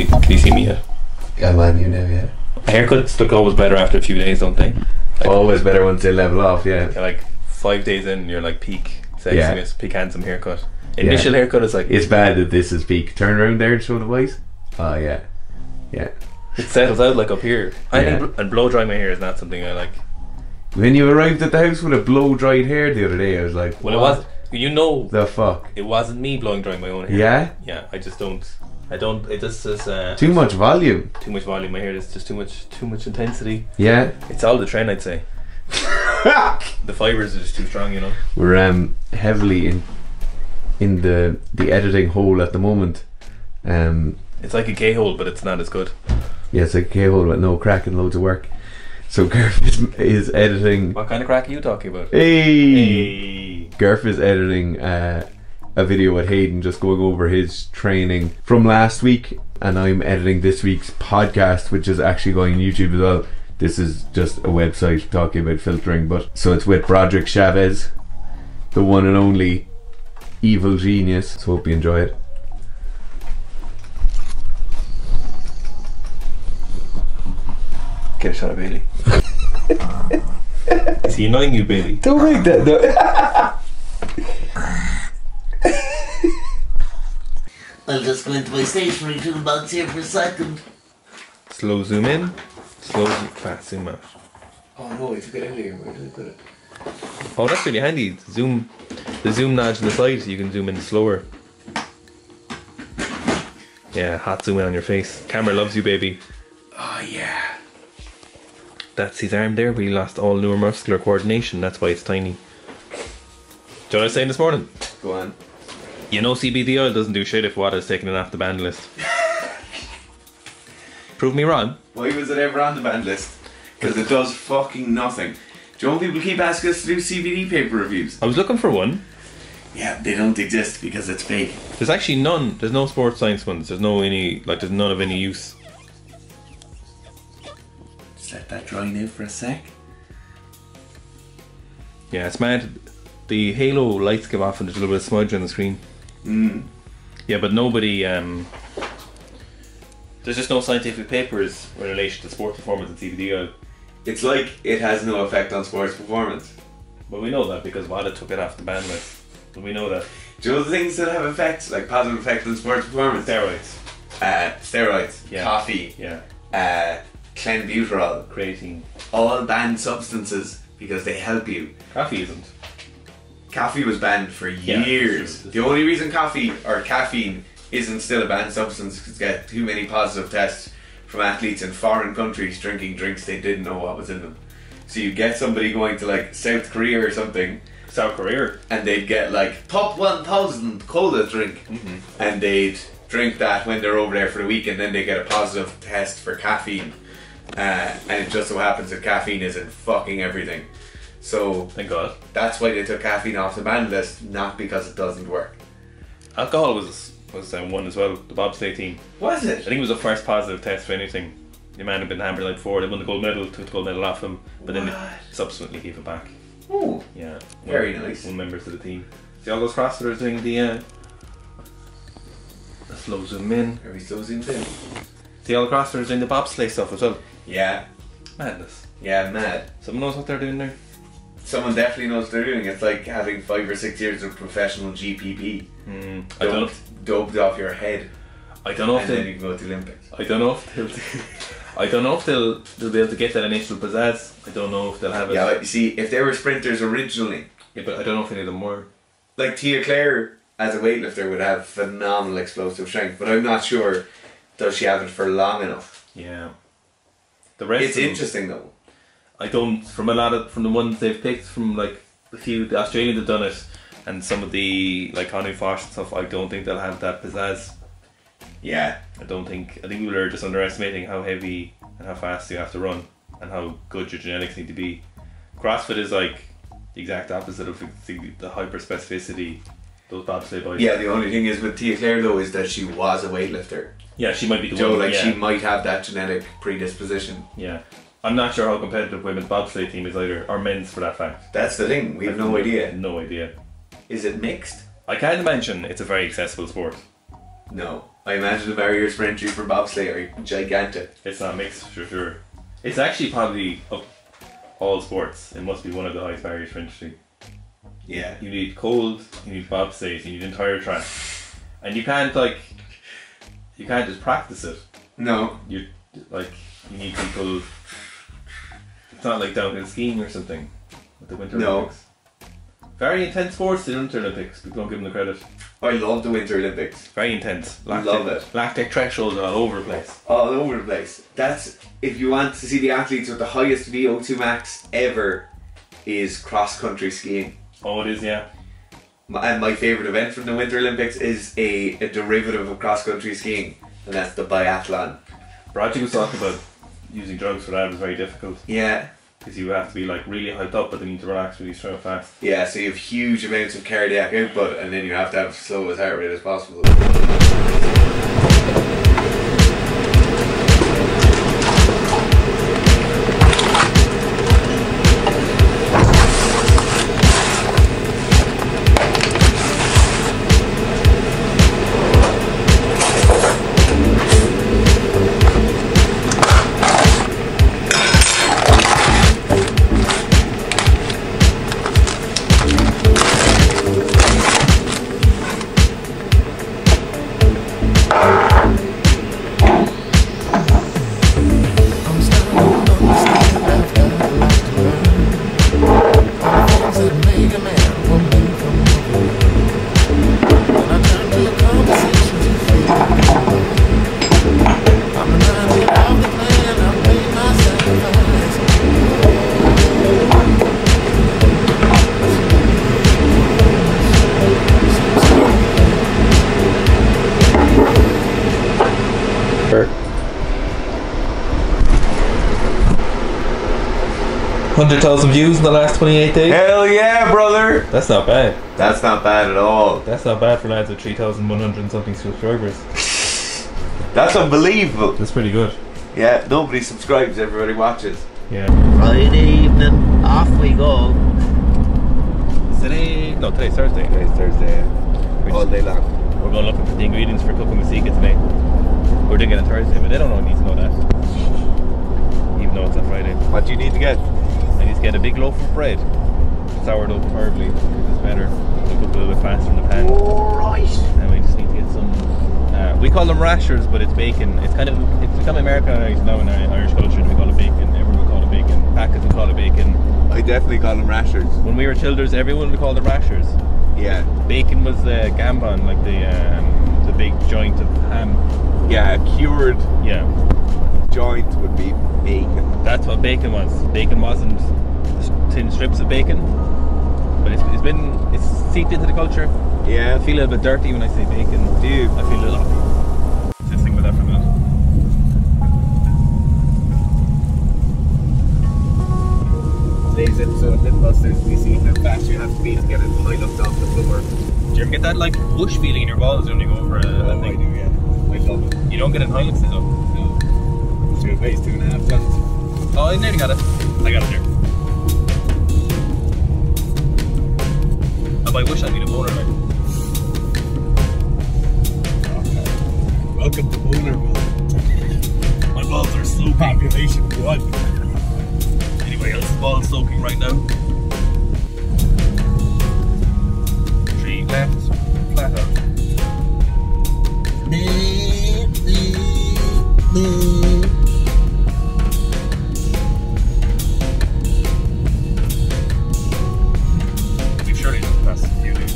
Can you see me yet? Yeah, man, you know, yeah. Haircuts look always better after a few days, don't they? Like, always better once they level off, yeah. Like 5 days in, you're like peak sexiness, peak handsome haircut. Initial haircut is like... It's bad that this is peak. Turn around there and show the voice. Oh, yeah. Yeah. It settles out like up here. And blow dry my hair is not something I like. When you arrived at the house with a blow dried hair the other day, I was like, well, it was, you know, the fuck? It wasn't me blowing dry my own hair. Yeah? Yeah, I just don't. It just is too much volume. Too much volume. My hair is just too much intensity. Yeah. It's all the trend, I'd say. The fibers are just too strong, you know. We're heavily in the editing hole at the moment. It's like a K-hole, but it's not as good. Yeah, it's like a K-hole with no crack and loads of work. So Garth is editing. What kind of crack are you talking about? Hey! Garth is editing a video with Hayden, just going over his training from last week, and I'm editing this week's podcast, which is actually going on YouTube as well. This is just a website talking about filtering, but so it's with Broderick Chavez, the one and only evil genius. So hope you enjoy it. Get a shot of Bailey. Is he annoying you, Bailey? Don't make that. No. I'll just go into my stationery toolbox here for a second. Slow zoom in, fast zoom out. Oh no, if you get out of here, where did I put it? Oh, that's really handy. The zoom notch on the side, so you can zoom in slower. Yeah, hot zoom in on your face. Camera loves you, baby. Oh yeah. That's his arm there, but he lost all neuromuscular coordination. That's why it's tiny. Do you know what I was saying this morning? Go on. You know CBD oil doesn't do shit if water's taken it off the banned list. Prove me wrong. Why was it ever on the banned list? Because it does fucking nothing. Do you know people keep asking us to do CBD paper reviews? I was looking for one. Yeah, they don't exist because it's fake. There's actually none. There's no sports science ones. There's there's none of any use. Just let that dry now for a sec. Yeah, it's mad. The halo lights give off and there's a little bit of smudge on the screen. Yeah, but nobody there's just no scientific papers in relation to sports performance and CBD oil. It's like it has no effect on sports performance. But we know that because WADA took it off the ban list. But we know that. Do you know the things that have effects, like positive effect on sports performance? Steroids. Steroids, yeah. coffee, clenbuterol, creatine. All banned substances because they help you. Coffee isn't. Coffee was banned for years. The only reason coffee or caffeine isn't still a banned substance is because they get too many positive tests from athletes in foreign countries drinking drinks they didn't know what was in them. So you get somebody going to like South Korea or something, South Korea, and they'd get like top 1000 cola drink, and they'd drink that when they're over there for the week, and then they get a positive test for caffeine, and it just so happens that caffeine is in fucking everything. So thank God. That's why they took caffeine off the ban list, not because it doesn't work. Alcohol was one as well. The bobsleigh team. Was it? I think it was the first positive test for anything. The man had been hammered the night before. They won the gold medal, took the gold medal off him, but then they subsequently gave it back. Oh, yeah, very nice. One member to the team. See all those crossfitters doing the slow zoom in. Are we slow zoomed in? See all the crossfitters doing the bobsleigh stuff as well. Yeah. Madness. Yeah, mad. Someone knows what they're doing there. Someone definitely knows what they're doing. It's like having 5 or 6 years of professional GPP. Dubbed off your head. I don't know if then you can go to the Olympics. I don't know if they'll be able to get that initial pizzazz. I don't know if they'll have it. Yeah, but you see, if they were sprinters originally. Yeah, but I don't know if any of them were. Like Tia Claire, as a weightlifter, would have phenomenal explosive strength, but I'm not sure does she have it for long enough. Yeah. The rest. It's interesting though. I don't, from the ones they've picked, from like the Australians have done it, and some of the like Connie Fosh and stuff, I don't think they'll have that pizzazz. Yeah. I think people are just underestimating how heavy and how fast you have to run and how good your genetics need to be. CrossFit is like the exact opposite of the hyper specificity those bobsleigh boys. Yeah, the only thing is with Tia Claire though is that she was a weightlifter. Yeah, she might be the one. one. Like she might have that genetic predisposition. Yeah. I'm not sure how competitive women's bobsleigh team is either, or men's for that fact. That's the thing, we have no idea. No idea. Is it mixed? I can't imagine it's a very accessible sport. No. I imagine the barriers for entry for bobsleigh are gigantic. It's not mixed for sure. It's actually probably of all sports, it must be one of the highest barriers for entry. Yeah. You need cold, you need bobsleighs, you need entire track. And you can't just practice it. No. You need people. It's not like downhill skiing or something with the Winter Olympics. Very intense sports, the Winter Olympics. People don't give them the credit. I love the Winter Olympics. Very intense. Love it. Lactic thresholds all over the place. All over the place. That's, if you want to see the athletes with the highest VO2 max ever, is cross country skiing. Oh, it is, yeah. And my favourite event from the Winter Olympics is a derivative of cross country skiing, and that's the biathlon. Roger was talking about using drugs for that. It was very difficult. Yeah. Because you have to be like really hyped up, but then you need to relax really strong fast. Yeah, so you have huge amounts of cardiac output, and then you have to have slowest heart rate as possible. $100,000 views in the last 28 days. Hell yeah, brother! That's not bad. That's not bad at all. That's not bad for lads with 3,100 and something subscribers. That's unbelievable. That's pretty good. Yeah, nobody subscribes, everybody watches. Yeah. Friday evening, off we go. Today's Thursday. Today's Thursday, yeah. All day long. We're going looking for the ingredients for cooking masika today. We're doing it on Thursday, but they don't need to know that. Even though it's on Friday. What do you need to get? I need to get a big loaf of bread. Sourdough preferably, because it's better. It'll cook a little bit faster in the pan. Alright. And we just need to get some. We call them rashers, but it's bacon. It's become Americanized now in Irish culture. We call it bacon. Everyone will call it bacon. Packers will call it bacon. I definitely call them rashers. When we were children, everyone would call them rashers. Yeah. Bacon was the gambon, like the big joint of ham. Yeah, a cured joint would be bacon. That's what bacon was. Bacon wasn't thin strips of bacon, but it's seeped into the culture. Yeah. I feel a little bit dirty when I say bacon. Do you? I feel a little off. Just think about that for a minute. Today's episode of Mythbusters, we see how fast you have to be to get it high up off the floor. Do you ever get that like whoosh feeling in your balls when you go over a Oh, thing? I do, yeah. I love it. You don't get it in Hiluxes though. No. It weighs 2.5 tons. Oh, I nearly got it. I got it there. I wish I'd been a boner, like. Welcome to Boner World. My balls are so Population 1. Anybody else's balls soaking right now? 3 left, flat out. We've surely done the past few days.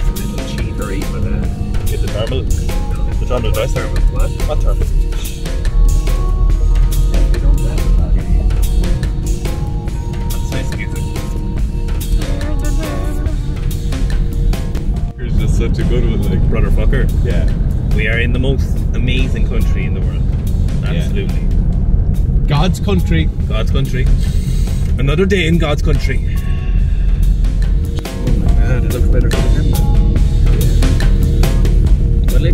It's a little cheatery, but Get the thermal. The thermal dice. thermal. What thermal? We don't have it here. That's nice music. Here's just such a good one, like. Brother fucker. Yeah. We are in the most amazing country in the world. Absolutely. God's country. God's country. Another day in God's country. Oh my god, it looks better than him. Well,